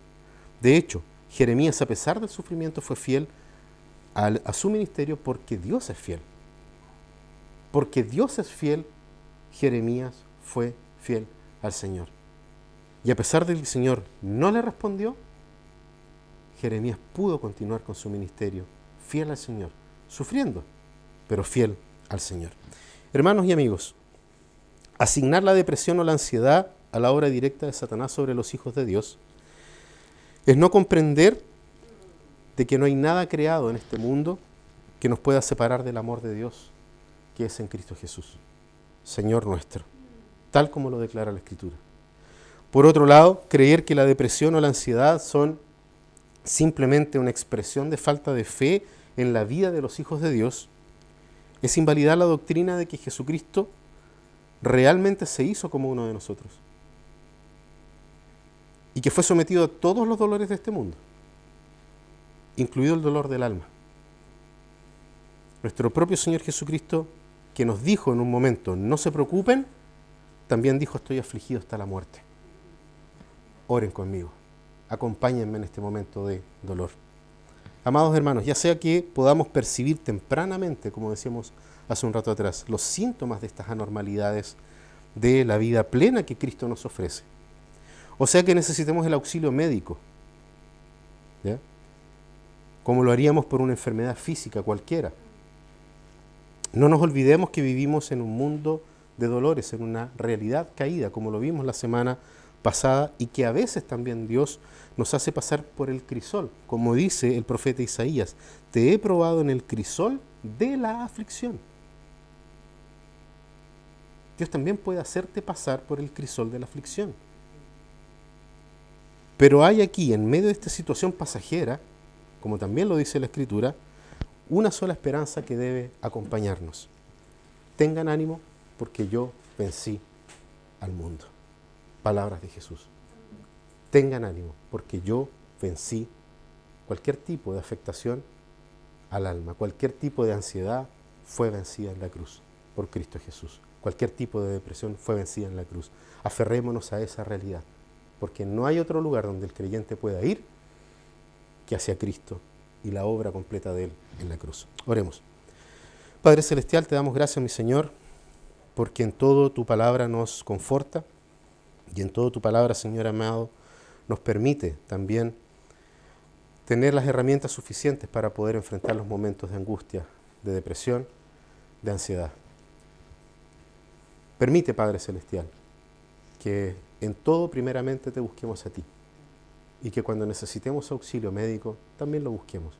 De hecho, Jeremías, a pesar del sufrimiento, fue fiel a su ministerio porque Dios es fiel. Porque Dios es fiel, Jeremías fue fiel al Señor. Y a pesar de que el Señor no le respondió, Jeremías pudo continuar con su ministerio, fiel al Señor, sufriendo, pero fiel al Señor. Hermanos y amigos, Asignar la depresión o la ansiedad a la obra directa de Satanás sobre los hijos de Dios es no comprender de que no hay nada creado en este mundo que nos pueda separar del amor de Dios, que es en Cristo Jesús, Señor nuestro, tal como lo declara la Escritura. Por otro lado, creer que la depresión o la ansiedad son simplemente una expresión de falta de fe en la vida de los hijos de Dios es invalidar la doctrina de que Jesucristo realmente se hizo como uno de nosotros y que fue sometido a todos los dolores de este mundo, incluido el dolor del alma. Nuestro propio Señor Jesucristo, que nos dijo en un momento, no se preocupen, también dijo, estoy afligido hasta la muerte. Oren conmigo, acompáñenme en este momento de dolor. Amados hermanos, ya sea que podamos percibir tempranamente, como decíamos hace un rato atrás, los síntomas de estas anormalidades de la vida plena que Cristo nos ofrece, o sea que necesitemos el auxilio médico, ¿ya?, como lo haríamos por una enfermedad física cualquiera. No nos olvidemos que vivimos en un mundo de dolores, en una realidad caída, como lo vimos la semana pasada, y que a veces también Dios nos hace pasar por el crisol, como dice el profeta Isaías, te he probado en el crisol de la aflicción. Dios también puede hacerte pasar por el crisol de la aflicción. Pero hay aquí, en medio de esta situación pasajera, como también lo dice la Escritura, una sola esperanza que debe acompañarnos. Tengan ánimo porque yo vencí al mundo. Palabras de Jesús. Tengan ánimo porque yo vencí cualquier tipo de afectación al alma, cualquier tipo de ansiedad fue vencida en la cruz por Cristo Jesús. Cualquier tipo de depresión fue vencida en la cruz. Aferrémonos a esa realidad, porque no hay otro lugar donde el creyente pueda ir que hacia Cristo y la obra completa de Él en la cruz. Oremos. Padre Celestial, te damos gracias, mi Señor, porque en todo tu palabra nos conforta y en todo tu palabra, Señor amado, nos permite también tener las herramientas suficientes para poder enfrentar los momentos de angustia, de depresión, de ansiedad. Permite, Padre Celestial, que en todo primeramente te busquemos a ti y que cuando necesitemos auxilio médico también lo busquemos,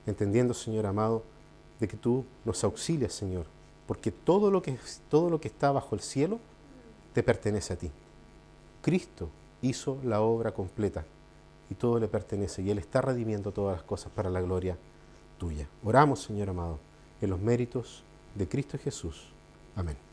entendiendo, Señor amado, de que tú nos auxilias, Señor, porque todo lo que está bajo el cielo te pertenece a ti. Cristo hizo la obra completa y todo le pertenece y Él está redimiendo todas las cosas para la gloria tuya. Oramos, Señor amado, en los méritos de Cristo Jesús. Amén.